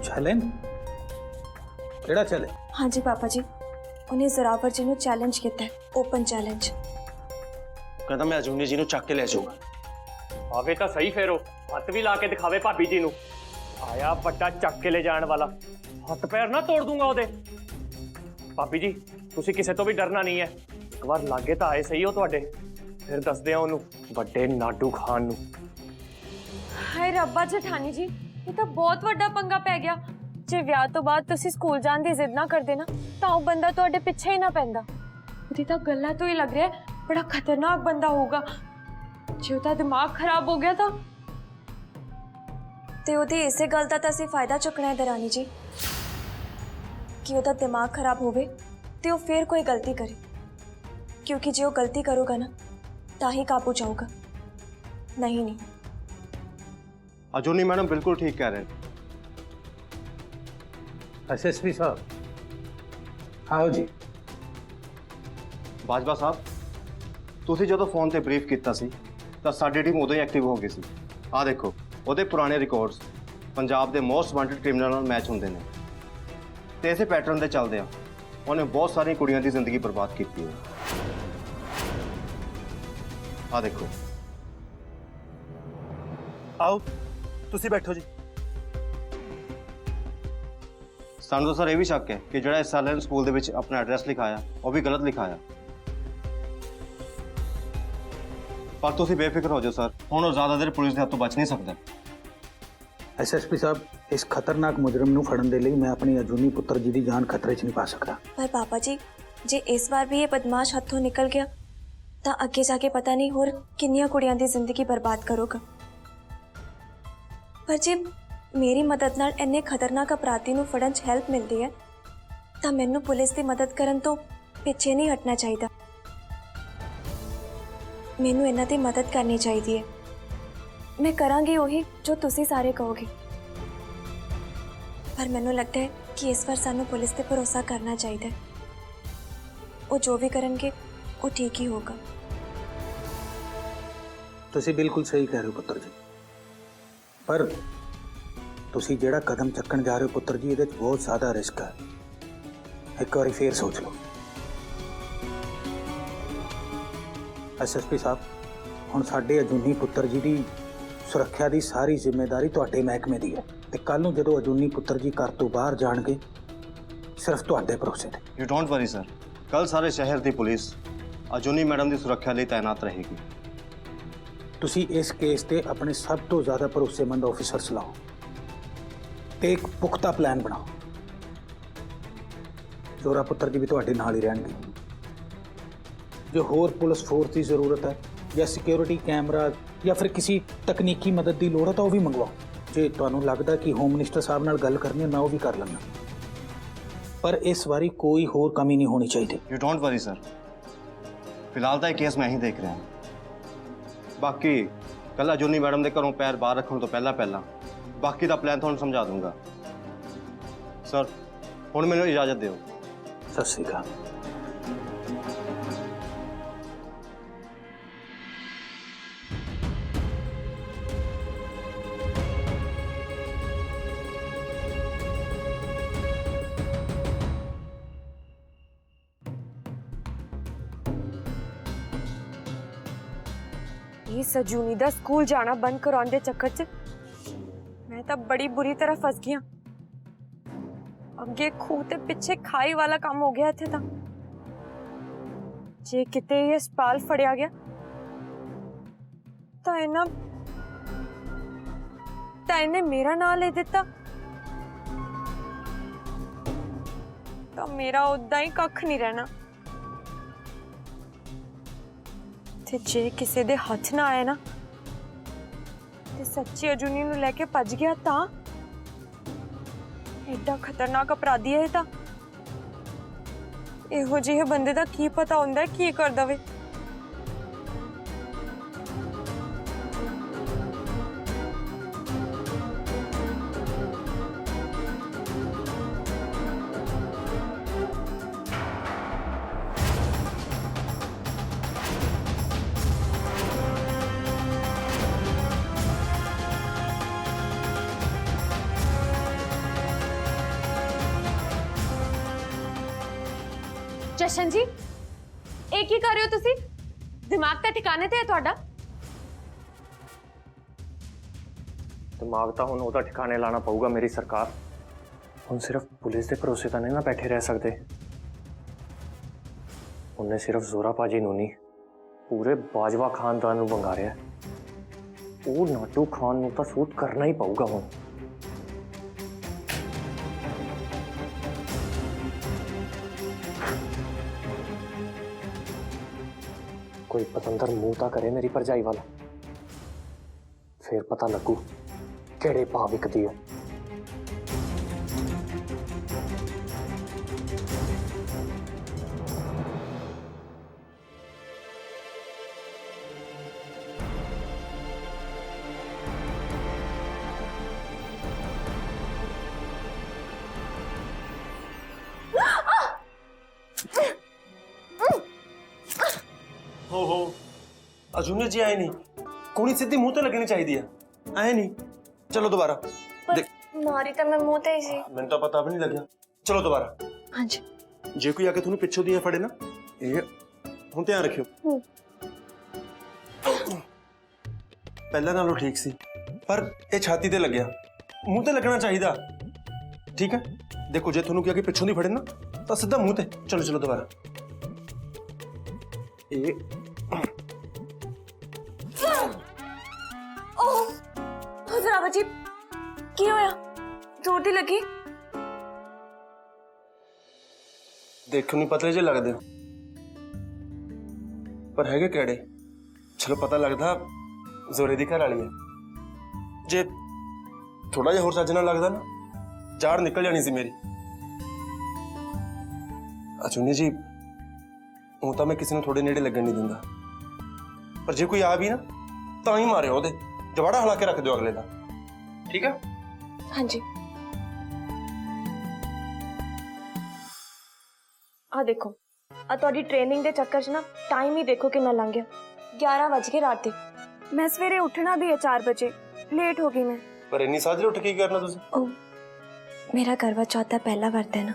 Challenge केड़ा challenge? हाँ जी पापा जी, उन्हें जोरावर जी ने चैलेंज किया है, ओपन चैलेंज। कहता मैं अजूनी जी चक के ले जाऊंगा। आवे तो सही फेरो हथ भी ला के दिखावे भाभी जी आया बड़ा चक के ले जाने वाला, हथ पैर ना तोड़ दूंगा ओदे। भाभी जी तुसी किसे तो भी डरना नहीं है, एक बार लागे तो आए सही हो तुहाडे, फिर दस दे ओनू बड़े नाडू खान नू। हाय रब्बा जेठानी जी, ये तो बहुत वड्डा पंगा पै गया। जे विआह तो बाद तुसी स्कूल जान दी जिद ना करदे ना तां ओह बंदा तुहाडे पिछे ही ना पैंदा। ओदी तां गल्लां तो ही लग रहा है बड़ा खतरनाक बंदा होगा। जे ओदा दिमाग खराब हो गया ते ओदी इसे गल दा तां असीं फायदा चुकना है दरानी जी कि ओदा दिमाग खराब होवे ते ओ फिर कोई गलती करे, क्योंकि जे ओ गलती करोगा ना तां ही काबू जाऊगा, नहीं। अजूनी मैडम बिल्कुल ठीक कह रहे हैं। एसएसपी साहब आओ जी। बाजवा साहब तुसी जो फोन ते ब्रीफ किया सी तां साडी टीम उदों ही एक्टिव हो गई सी। आ देखो ਉਹਦੇ ਪੁਰਾਣੇ ਰਿਕਾਰਡਸ ਪੰਜਾਬ ਦੇ ਮੋਸਟ ਵਾਂਟਡ ਕ੍ਰਿਮੀਨਲ ਨਾਲ ਮੈਚ ਹੁੰਦੇ ਨੇ ਤੇ ਇਸੇ ਪੈਟਰਨ ਦੇ ਚੱਲਦੇ ਆ ਉਹਨੇ ਬਹੁਤ ਸਾਰੀਆਂ ਕੁੜੀਆਂ ਦੀ ਜ਼ਿੰਦਗੀ ਬਰਬਾਦ ਕੀਤੀ ਹੈ। ਆ ਦੇਖੋ। आओ तुसी बैठो जी। ਸਾਨੂੰ ਤਾਂ ਸਰ ਇਹ ਵੀ ਸ਼ੱਕ ਹੈ ਕਿ ਜਿਹੜਾ ਇਸ ਸਾਲੇ ਨੇ ਸਕੂਲ ਦੇ ਵਿੱਚ ਆਪਣਾ ਐਡਰੈਸ ਲਿਖਾਇਆ ਉਹ ਵੀ ਗਲਤ ਲਿਖਾਇਆ। पर तुसी बेफिक्र हो जाओ सर, हुण ज़्यादा देर पुलिस के हाथों बच नहीं सकता। एसएसपी साहब, इस खतरनाक मुजरिम नूं फड़न दे लई मैं अपनी अजूनी पुत्र जी की जान खतरे च नहीं पा सकता। पर पापा जी जे इस बार भी ये बदमाश हथों निकल गया तो अगे जाके पता नहीं होर किन्नियां कुड़ियां दी जिंदगी बर्बाद करोगा। पर जे मेरी मदद नाल इन्ने खतरनाक अपराधी नूं फड़न च हेल्प मिलती है तो मैनूं पुलिस की मदद करन तो पिछे नहीं हटना चाहिए। मैनू इन्हां दी मदद करनी चाहिए है, मैं करांगी वही जो तुसी सारे कहोगे। पर मैनू लगता है कि इस बार सानू पुलिस पे भरोसा करना चाहिए, वो जो भी करेंगे वो ठीक ही होगा। तुसी बिल्कुल सही कह रहे हो पुत्र जी, पर तुसी जेड़ा कदम चक्कन जा रहे हो पुत्र जी, ये बहुत ज़्यादा रिस्क है। एक बार फिर सोच लो। एसएसपी साहब, हुण साडे अजूनी पुत्र जी की सुरक्षा की सारी जिम्मेदारी तुहाडे महकमे की है ते कल नूं जदों अजूनी पुत्र जी घर तो बाहर जाणगे सिर्फ तुहाडे भरोसे ते। यू डोंट वरी सर, कल सारे शहर की पुलिस अजूनी मैडम की सुरक्षा लिए तैनात रहेगी। तुसी इस केस ते अपने सब तो ज़्यादा भरोसेमंद ऑफिसर्स लाओ ते एक पुख्ता प्लान बनाओ। जोरा पुत्र जी भी तुहाडे नाल ही रहणगे। जो होर पुलिस फोर्स की जरूरत है या सिक्योरिटी कैमरा या फिर किसी तकनीकी मदद की लोड़ है तो वह भी मंगवाओ। जे तुहानूं लगदा कि होम मिनिस्टर साहब नाल गल करनी है मैं वो भी कर लैंदा, पर इस बारी कोई होर कमी नहीं होनी चाहिए। यू डोंट वरी सर, फिलहाल तो यह केस मैं ही देख रहा हूँ। बाकी कल अजूनी मैडम के घरों पैर बाहर रखने तो पहला बाकी का प्लान तुहानूं समझा दूंगा। सर हुण मैनूं इजाजत दिओ। सत श्री अकाल। इस अजूनी दा स्कूल जाना बंद कराने दे चक्कर च मैं तो बड़ी बुरी तरह फस गई। अगे खूह ते पिछे खाई वाला काम हो गया इत्थे तां। जे किते ये स्पाल फड़िया गया तां इन्हें मेरा नाम ले दिता तां मेरा उदा ही कख नहीं रहना। जे किसी दे हथ ना आए ना ते सच्ची अजूनी नूं लेके भज गया तां एडा खतरनाक अपराधी है तां इहो जिहे बंदे दा की पता हुंदा है की कर दवे। ਜਸ਼ਨ ਜੀ ਇਹ ਕੀ ਕਰ ਰਹੇ ਹੋ ਤੁਸੀਂ? ਦਿਮਾਗ ਤਾਂ ਠਿਕਾਣੇ ਤੇ ਹੈ ਤੁਹਾਡਾ? ਦਿਮਾਗ ਤਾਂ ਹੁਣ ਉਹਦਾ ਠਿਕਾਣੇ ਲਾਣਾ ਪਊਗਾ ਮੇਰੀ ਸਰਕਾਰ। ਹੁਣ ਸਿਰਫ ਪੁਲਿਸ ਦੇ ਭਰੋਸੇ ਤਾਂ ਨਹੀਂ ਨਾ ਬੈਠੇ ਰਹਿ ਸਕਦੇ। ਉਹਨੇ ਸਿਰਫ ਜ਼ੋਰਾ ਭਾਜੀ ਨੂੰ ਨਹੀਂ, ਪੂਰੇ ਬਾਜਵਾ ਖਾਨਦਾਨ ਨੂੰ ਬੰਗਾਰਿਆ। ਉਹ ਨਾਟੂ ਖਾਨ ਨੂੰ ਤਾਂ ਸ਼ੂਟ ਕਰਨਾ ਹੀ ਪਊਗਾ ਹੁਣ। ਕੋਈ ਪਤੰਦਰ ਮੂੰਹ ਤਾਂ ਕਰੇ ਮੇਰੀ ਭਰਜਾਈ ਵਾਲਾ, ਫਿਰ ਪਤਾ ਲੱਗੂ ਕਿਹੜੇ ਭਾਅ ਵਿਕਦੀ ਹੈ। हो अजून जी आए नहीं कोनी सीधी मुंह ते लगनी चाहिए है आए नहीं। चलो दोबारा देख ਮਾਰੀ ਤਾਂ ਮੈਂ ਮੂੰਹ ਤੇ ਹੀ ਸੀ। मैंने तो पता भी नहीं लग्या। चलो दोबारा ਹਾਂਜੀ जे कोई आके थोनू पिछों दियां फड़े ना ये हुण ध्यान रखियो। पहला नालों ठीक सी पर ये छाती ते लग्या, मुंह ते लगना चाहिए। ठीक है देखो जे थोनू आके पिछों दी फड़े ना तो सीधा मुंह ते। चलो चलो दोबारा ये ਹਜ਼ਰਾਵਾ ਜੀ ਕੀ ਹੋਇਆ? ਜ਼ੋਰ ਦੀ ਲੱਗੀ? देखो नहीं पतले जे लगते हो पर है केड़े। चलो पता लगता जोरे दी घर वाली है। जे थोड़ा जिहा होर चज नाल लगदा ना जाड़ निकल जानी सी मेरी। अचूनी जी हूं तो मैं किसी नूं थोड़े नेड़े लगन नहीं दिंदा, पर जे कोई आ भी ना तां ही मारियो ओहदे जवाड़ा हिला के रख दिओ अगले दा। ठीक है ਹਾਂਜੀ ਆ ਦੇਖੋ ਆ ਤੁਹਾਡੀ ਟ੍ਰੇਨਿੰਗ ਦੇ ਚੱਕਰ 'ਚ ਨਾ ਟਾਈਮ ਹੀ ਦੇਖੋ ਕਿੰਨਾ ਲੰਘ ਗਿਆ। 11 ਵਜ ਗਏ ਰਾਤ ਦੇ। ਮੈਂ ਸਵੇਰੇ ਉੱਠਣਾ ਵੀ ਹੈ 4 ਵਜੇ। ਲੇਟ ਹੋ ਗਈ ਮੈਂ। पर इन्नी साजरे उठ के करना तुसीं? ਉਹ ਮੇਰਾ ਕਰਵਾ ਚੌਥ ਦਾ ਪਹਿਲਾ ਵਰਤ ਹੈ ਨਾ,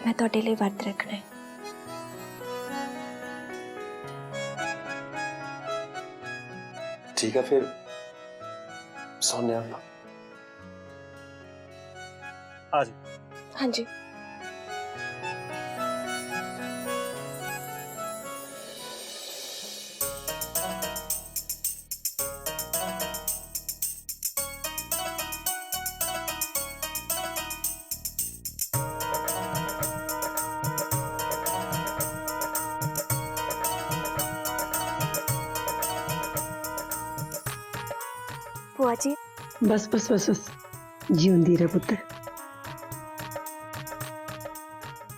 ਮੈਂ ਤੁਹਾਡੇ ਲਈ ਵਰਤ ਰੱਖਣਾ ਹੈ। ठीक है फिर सोने आ जी। ਹਾਂਜੀ ਭੂਆ ਜੀ बस बस बस बस जीवंदी रह पुत्र।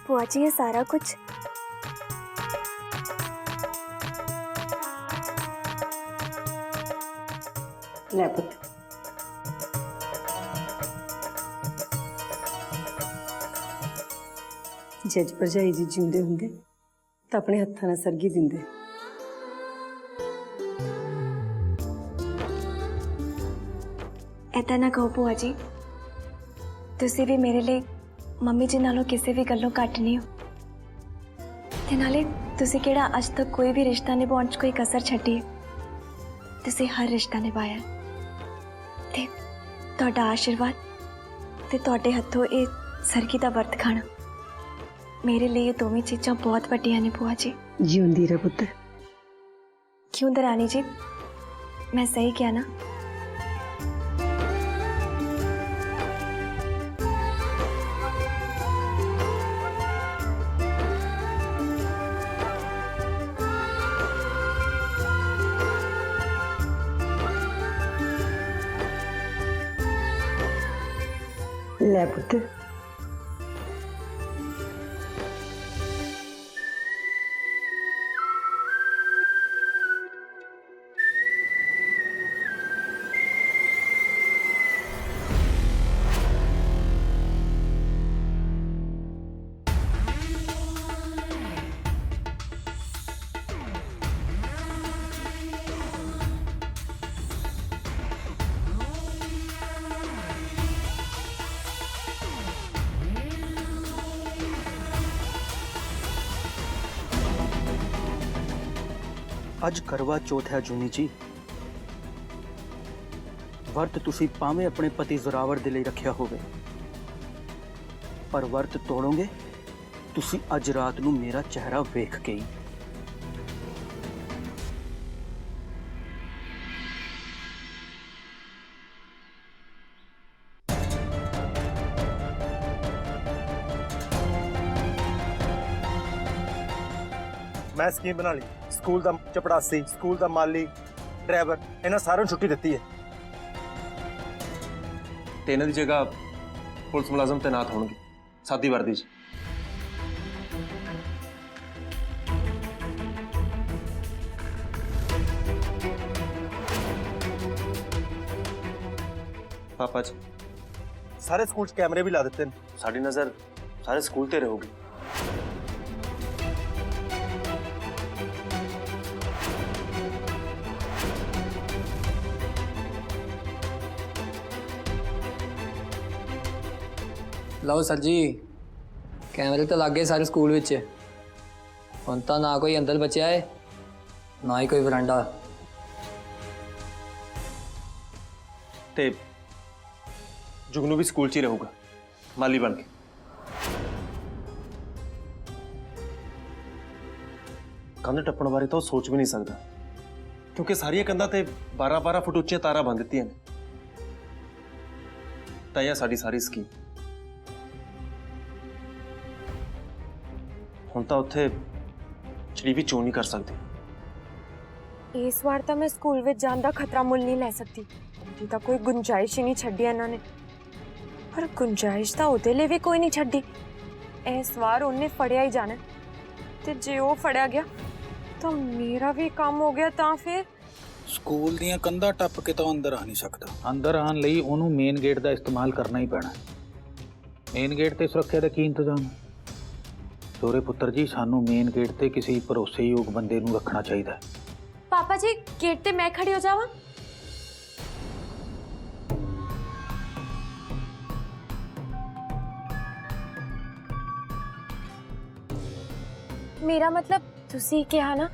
ਭੂਆ ਜੀ ਇਹ ਸਾਰਾ ਕੁਝ ले पुत्र जज भरजाई जी जिंदे होंगे तो अपने हत्थां नाल सरगी दिंदे। ਏਦਾਂ ਨਾ ਕਹੋ ਭੂਆ ਜੀ, ਤੁਸੀਂ ਵੀ ਮੇਰੇ ਲਈ ਮੰਮੀ ਜੀ ਨਾਲੋਂ ਕਿਸੇ ਵੀ ਗੱਲੋਂ ਘੱਟ ਨਹੀਂ ਹੋ। ਤੇ ਨਾਲੇ ਤੁਸੀਂ ਕਿਹੜਾ ਅੱਜ ਤੱਕ ਕੋਈ ਵੀ ਰਿਸ਼ਤਾ ਨਿਭਾਉਣ 'ਚ ਕੋਈ ਕਸਰ ਛੱਡੀ ਹੈ। ਤੁਸੀਂ ਹਰ ਰਿਸ਼ਤਾ ਨਿਭਾਇਆ ਤੇ ਤੁਹਾਡਾ ਆਸ਼ੀਰਵਾਦ ਤੇ ਤੁਹਾਡੇ ਹੱਥੋਂ ਇਹ ਸਰਗੀ ਦਾ ਵਰਤ ਖਾਣਾ ਮੇਰੇ ਲਈ ਇਹ ਦੋਵੇਂ ਚੀਜ਼ਾਂ ਬਹੁਤ ਵੱਡੀਆਂ ਨੇ ਭੂਆ ਜੀ। जीवंदी रह पुत्र। क्यों दरानी जी, मैं सही क्या ना? ले पुत्र ਅੱਜ ਕਰਵਾ ਚੌਥ ਹੈ ਜੂਨੀ ਜੀ। ਵਰਤ ਤੁਸੀਂ ਭਾਵੇਂ ਆਪਣੇ ਪਤੀ ਜ਼ੋਰਾਵਰ ਦੇ ਲਈ ਰੱਖਿਆ ਹੋਵੇ, ਪਰ ਵਰਤ ਤੋੜੋਗੇ ਤੁਸੀਂ ਅੱਜ ਰਾਤ ਨੂੰ ਮੇਰਾ ਚਿਹਰਾ ਵੇਖ ਕੇ ਹੀ। ਮੈਂ ਸਕੀਮ ਬਣਾ ਲਈ। ਸਕੂਲ ਦਾ ਚਪੜਾਸੀ, ਸਕੂਲ ਦਾ ਮਾਲੀ, ਡਰਾਈਵਰ, ਇਹਨਾਂ ਸਾਰਿਆਂ ਨੂੰ ਛੁੱਟੀ ਦਿੱਤੀ ਹੈ ਤੇ ਇਹਨਾਂ ਦੀ ਜਗ੍ਹਾ ਪੁਲਿਸ ਮੁਲਾਜ਼ਮ ਤੈਨਾਤ ਹੋਣਗੇ ਸਾਦੀ ਵਰਦੀ 'ਚ। ਪਾਪਾ ਜੀ, ਸਾਰੇ ਸਕੂਲ 'ਚ ਕੈਮਰੇ ਵੀ ਲਾ ਦਿੱਤੇ ਨੇ। ਸਾਡੀ ਨਜ਼ਰ ਸਾਰੇ ਸਕੂਲ ਤੇ ਰਹੂਗੀ। ਲਓ ਸਰ ਜੀ, ਕੈਮਰੇ ਤਾਂ ਲੱਗ ਗਏ ਸਾਰੇ ਸਕੂਲ ਵਿੱਚ। ਹੁਣ ਤਾਂ ਨਾ ਕੋਈ ਅੰਦਰ ਬਚਿਆ ਹੈ, ਨਾ ਹੀ ਕੋਈ ਵਰਾਂਡਾ। ਤੇ ਜੁਗਨੂ ਵੀ ਸਕੂਲ 'ਚ ਹੀ ਰਹੂਗਾ ਮਾਲੀ ਬਣ ਕੇ। ਕੰਧ ਟੱਪਣ ਬਾਰੇ ਤਾਂ ਉਹ ਸੋਚ ਵੀ ਨਹੀਂ ਸਕਦਾ, ਕਿਉਂਕਿ ਸਾਰੀਆਂ ਕੰਧਾਂ ਤੇ 12-12 ਫੁੱਟ ਉੱਚੀਆਂ ਤਾਰਾਂ ਬੰਨ ਦਿੱਤੀਆਂ ਨੇ। ਤਾਂ ਇਹ ਸਾਡੀ ਸਾਰੀ ਸਕੀਮ। ਹੁਣ ਤਾਂ ਉੱਥੇ ਚੜੀ ਵੀ ਚੋਣ ਨਹੀਂ ਕਰ ਸਕਦੇ। ਇਸ ਵਾਰ ਤਾਂ ਮੈਂ ਸਕੂਲ ਵਿੱਚ ਜਾਣ ਦਾ ਖਤਰਾ ਮੁੱਲ ਨਹੀਂ ਲੈ ਸਕਦੀ। ਉਹਦੀ ਤਾਂ ਕੋਈ ਗੁੰਜਾਇਸ਼ ਹੀ ਨਹੀਂ ਛੱਡੀ ਇਹਨਾਂ ਨੇ। ਪਰ ਗੁੰਜਾਇਸ਼ ਤਾਂ ਉਹਦੇ ਲਈ ਵੀ ਕੋਈ ਨਹੀਂ ਛੱਡੀ। ਇਸ ਵਾਰ ਉਹਨੇ ਫੜਿਆ ਹੀ ਜਾਣਾ, ਤੇ ਜੇ ਉਹ ਫੜਿਆ ਗਿਆ ਤਾਂ ਮੇਰਾ ਵੀ ਕੰਮ ਹੋ ਗਿਆ। ਤਾਂ ਫਿਰ ਸਕੂਲ ਦੀਆਂ ਕੰਧਾਂ ਟੱਪ ਕੇ ਤਾਂ ਅੰਦਰ ਆ ਨਹੀਂ ਸਕਦਾ। ਅੰਦਰ ਆਉਣ ਲਈ ਉਹਨੂੰ ਮੇਨ ਗੇਟ ਦਾ ਇਸਤੇਮਾਲ ਕਰਨਾ ਹੀ ਪੈਣਾ। ਮੇਨ ਗੇਟ ਤੇ ਸੁਰੱਖਿਆ ਦਾ ਕੀ ਇੰਤਜ਼ਾਮ? ਦੋਰੇ ਪੁੱਤਰ ਜੀ, ਸਾਨੂੰ ਮੇਨ ਗੇਟ ਤੇ ਕਿਸੇ ਭਰੋਸੇਯੋਗ ਬੰਦੇ ਨੂੰ ਰੱਖਣਾ ਚਾਹੀਦਾ ਹੈ। ਪਾਪਾ ਜੀ, ਗੇਟ ਤੇ ਮੈਂ ਖੜੀ ਹੋ ਜਾਵਾਂ? ਮੇਰਾ ਮਤਲਬ ਤੁਸੀਂ ਕਿਹਾ ਨਾ,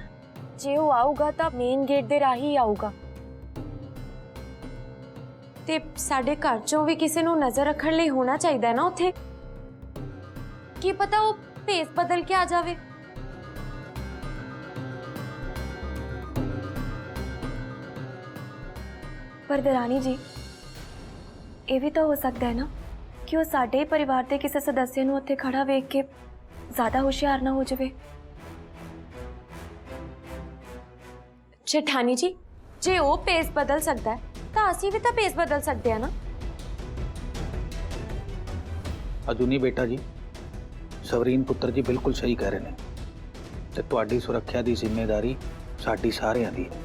ਜੇ ਉਹ ਆਊਗਾ ਤਾਂ ਮੇਨ ਗੇਟ ਦੇ ਰਾਹੀਂ ਆਊਗਾ। ਤੇ ਸਾਡੇ ਘਰ ਚੋਂ ਵੀ ਕਿਸੇ ਨੂੰ ਨਜ਼ਰ ਰੱਖਣ ਲਈ ਹੋਣਾ ਚਾਹੀਦਾ ਨਾ ਉੱਥੇ। ਕੀ ਪਤਾ ਉਹ ਭੇਸ ਬਦਲ ਕੇ ਆ ਜਾਵੇ। ਪਰ ਦਰਾਨੀ ਜੀ, ਇਹ ਵੀ ਤਾਂ ਹੋ ਸਕਦਾ ਹੈ ਨਾ ਕਿ ਉਹ ਸਾਡੇ ਪਰਿਵਾਰ ਦੇ ਕਿਸੇ ਸਦੱਸਿਆ ਨੂੰ ਉੱਥੇ ਖੜਾ ਵੇਖ ਕੇ ਜ਼ਿਆਦਾ ਹੁਸ਼ਿਆਰ ਨਾ ਹੋ ਜਾਵੇ। ਜੇਠਾਨੀ ਜੀ, ਜੇ ਉਹ ਭੇਸ ਬਦਲ ਸਕਦਾ ਹੈ ਤਾਂ ਅਸੀਂ ਵੀ ਤਾਂ ਭੇਸ ਬਦਲ ਸਕਦੇ ਹਾਂ ਨਾ। ਅਜੂਨੀ ਬੇਟਾ ਜੀ, ਸਵਰੀਨ ਪੁੱਤਰ ਜੀ ਬਿਲਕੁਲ ਸਹੀ ਕਹਿ ਰਹੇ ਨੇ, ਤੇ ਤੁਹਾਡੀ ਸੁਰੱਖਿਆ ਦੀ ਜ਼ਿੰਮੇਵਾਰੀ ਸਾਡੀ ਸਾਰਿਆਂ ਦੀ ਹੈ।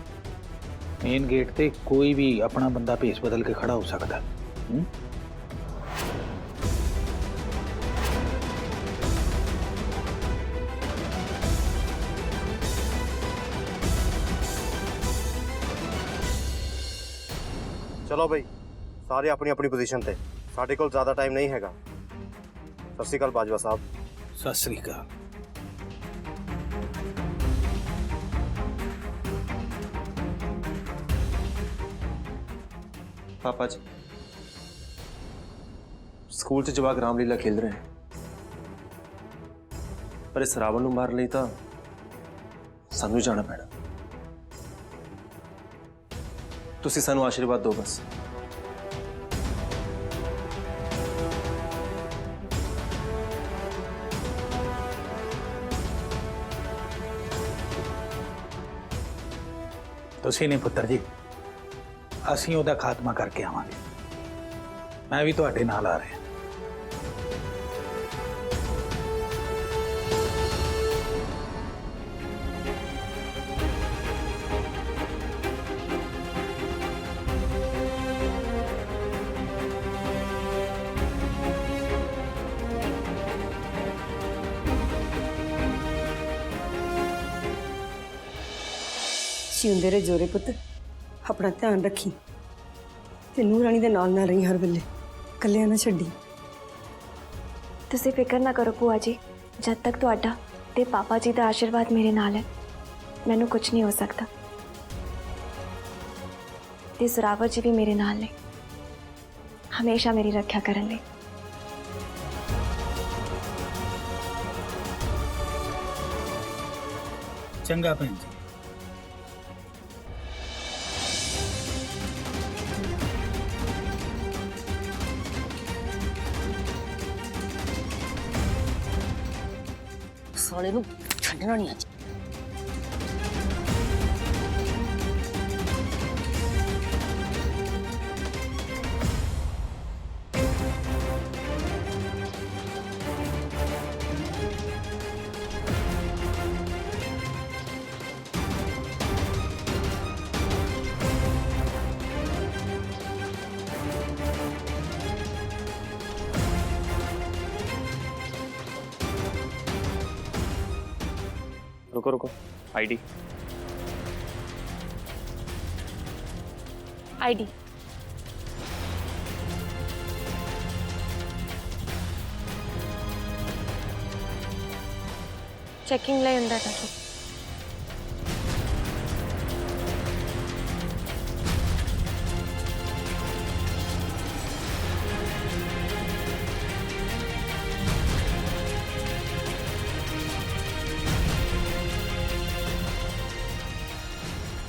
ਮੇਨ ਗੇਟ ਤੇ ਕੋਈ ਵੀ ਆਪਣਾ ਬੰਦਾ ਭੇਸ ਬਦਲ ਕੇ ਖੜਾ ਹੋ ਸਕਦਾ। ਚਲੋ ਬਈ, ਸਾਰੇ ਆਪਣੀ ਆਪਣੀ ਪੋਜੀਸ਼ਨ ਤੇ। ਸਾਡੇ ਕੋਲ ਜ਼ਿਆਦਾ ਟਾਈਮ ਨਹੀਂ ਹੈਗਾ। ਸਤਿ ਸ਼੍ਰੀ ਅਕਾਲ ਬਾਜਵਾ ਸਾਹਿਬ। ਸਤਿ ਸ੍ਰੀ ਅਕਾਲ। ਪਾਪਾ ਜੀ, ਸਕੂਲ 'ਚ ਜਵਾਕ ਰਾਮਲੀਲਾ ਖੇਡ ਰਹੇ ਹਨ, ਪਰ ਇਸ ਰਾਵਣ ਨੂੰ ਮਾਰਨ ਲਈ ਤਾਂ ਸਾਨੂੰ ਜਾਣਾ ਪੈਣਾ। ਤੁਸੀਂ ਸਾਨੂੰ ਆਸ਼ੀਰਵਾਦ ਦਿਓ ਬਸ। ਤੁਸੀਂ ਨਹੀਂ ਪੁੱਤਰ ਜੀ, ਅਸੀਂ ਉਹਦਾ ਖਾਤਮਾ ਕਰਕੇ ਆਵਾਂਗੇ। ਮੈਂ ਵੀ ਤੁਹਾਡੇ ਨਾਲ ਆ ਰਿਹਾ। ਜਿਉਂਦੇ ਰਹੇ ਜੋਰੇ ਪੁੱਤ, ਆਪਣਾ ਧਿਆਨ ਰੱਖੀ ਤੇ ਨੂੰਹ ਰਾਣੀ ਦੇ ਨਾਲ ਨਾਲ ਰਹੀ ਹਰ ਵੇਲੇ, ਇਕੱਲਿਆਂ ਨਾ ਛੱਡੀ। ਤੁਸੀਂ ਫਿਕਰ ਨਾ ਕਰੋ ਭੂਆ ਜੀ, ਜਦ ਤੱਕ ਤੁਹਾਡਾ ਤੇ ਪਾਪਾ ਜੀ ਦਾ ਆਸ਼ੀਰਵਾਦ ਮੇਰੇ ਨਾਲ ਹੈ, ਮੈਨੂੰ ਕੁਝ ਨਹੀਂ ਹੋ ਸਕਦਾ ਤੇ ਜ਼ੋਰਾਵਰ ਜੀ ਵੀ ਮੇਰੇ ਨਾਲ ਨੇ ਹਮੇਸ਼ਾ ਮੇਰੀ ਰੱਖਿਆ ਕਰਨ ਲਈ। ਚੰਗਾ ਭੈਣ ਜੀ। ਸਾਲੇ ਨੂੰ ਛੱਡਣਾ ਨਹੀਂ ਅੱਜ। रुको रुको, आईडी आईडी चेकिंग लय अंदर रखो।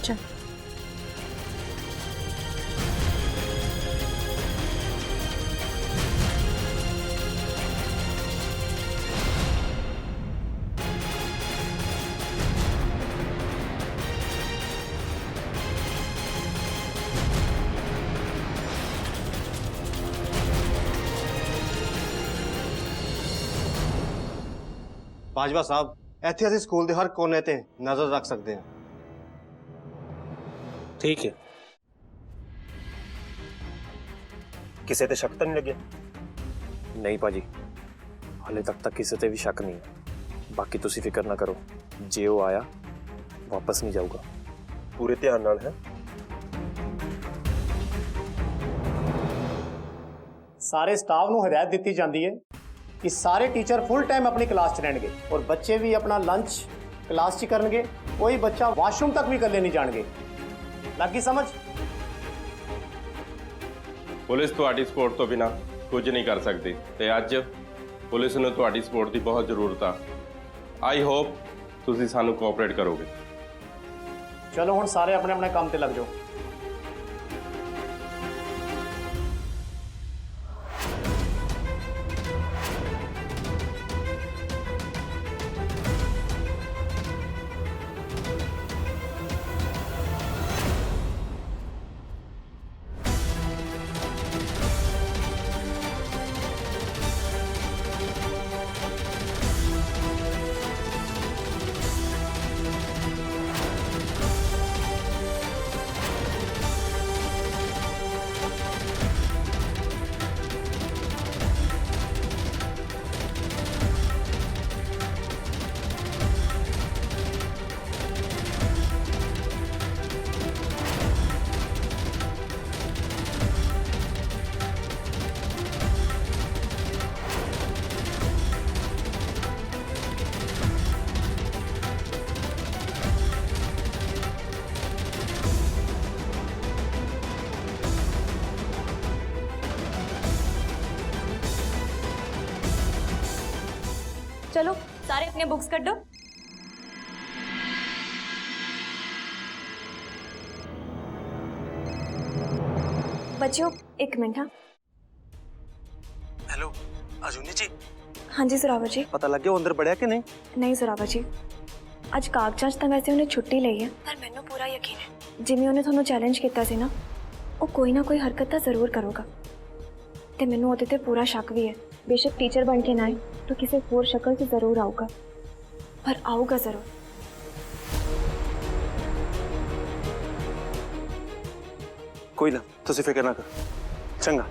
चल ਬਾਜਵਾ ਸਾਹਿਬ, ਇੱਥੇ ਅਸੀਂ ਸਕੂਲ ਦੇ ਹਰ ਕੋਨੇ ਤੇ ਨਜ਼ਰ ਰੱਖ ਸਕਦੇ ਹਾਂ। ठीक है। ਕਿਸੇ ਤੇ ਸ਼ੱਕ ਤਾਂ ਨਹੀਂ ਲੱਗਿਆ? नहीं भाजी, हाले तक तो किसी ते भी शक नहीं है। बाकी तुसी फिक्र ना करो, जे वो आया वापस नहीं जाऊगा। ਪੂਰੇ ਧਿਆਨ ਨਾਲ ਹੈ। ਸਾਰੇ ਸਟਾਫ ਨੂੰ ਹਦਾਇਤ ਦਿੱਤੀ ਜਾਂਦੀ ਹੈ ਕਿ ਸਾਰੇ ਟੀਚਰ ਫੁੱਲ ਟਾਈਮ ਆਪਣੀ ਕਲਾਸ 'ਚ ਰਹਿਣਗੇ ਔਰ ਬੱਚੇ ਵੀ ਆਪਣਾ ਲੰਚ ਕਲਾਸ 'ਚ ਹੀ ਕਰਨਗੇ। ਕੋਈ ਬੱਚਾ ਵਾਸ਼ਰੂਮ ਤੱਕ ਵੀ ਇਕੱਲੇ ਨਹੀਂ ਜਾਣਗੇ। ਲੱਗੀ ਸਮਝ? ਪੁਲਿਸ ਤੁਹਾਡੀ ਸਪੋਰਟ ਤੋਂ ਬਿਨਾ ਕੁਝ ਨਹੀਂ ਕਰ ਸਕਦੀ ਤੇ ਅੱਜ ਪੁਲਿਸ ਨੂੰ ਤੁਹਾਡੀ ਸਪੋਰਟ ਦੀ ਬਹੁਤ ਜ਼ਰੂਰਤ ਆ। ਆਈ ਹੋਪ ਤੁਸੀਂ ਸਾਨੂੰ ਕੋਆਪਰੇਟ ਕਰੋਗੇ। ਚਲੋ ਹੁਣ ਸਾਰੇ ਆਪਣੇ ਆਪਣੇ ਕੰਮ ਤੇ ਲੱਗ ਜਾਓ। चलो सारे अपने बुक्स कर दो। बच्चों एक मिनट। हाँ ਹੈਲੋ ਅਜੂਨੀ ਜੀ, हाँ जी जोरावर जी। ਪਤਾ ਲੱਗਿਆ ਉਹ ਅੰਦਰ ਵੜਿਆ ਕਿ ਨਹੀਂ? नहीं जोरावर जी, ਅੱਜ ਕਾਗਜ਼ਾਂ 'ਚ ਤਾਂ ਵੈਸੇ ਉਹਨੇ ਛੁੱਟੀ ਲਈ ਹੈ, ਪਰ ਮੈਨੂੰ ਪੂਰਾ ਯਕੀਨ ਹੈ ਜਿਵੇਂ ਉਹਨੇ ਤੁਹਾਨੂੰ ਚੈਲੰਜ ਕੀਤਾ ਸੀ ਨਾ, ਉਹ ਕੋਈ ਨਾ ਕੋਈ ਹਰਕਤ ਤਾਂ ਜ਼ਰੂਰ ਕਰੂਗਾ ਤੇ ਮੈਨੂੰ ਉਹਦੇ ਤੇ ਪੂਰਾ ਸ਼ੱਕ ਵੀ ਹੈ। बेशक टीचर बन के ना आए तो किसी होर शक्ल से जरूर आऊगा, पर आऊगा जरूर। ਕੋਈ ਨਾ, ਤੁਸੀਂ ਫਿਕਰ ਨਾ ਕਰੋ। ਚੰਗਾ,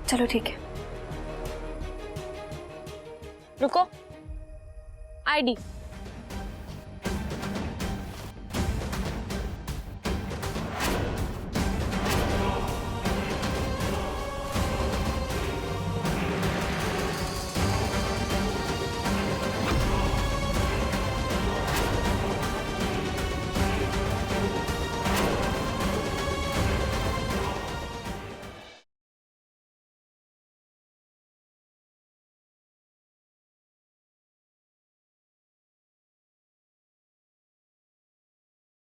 चलो ठीक है। रुको, आईडी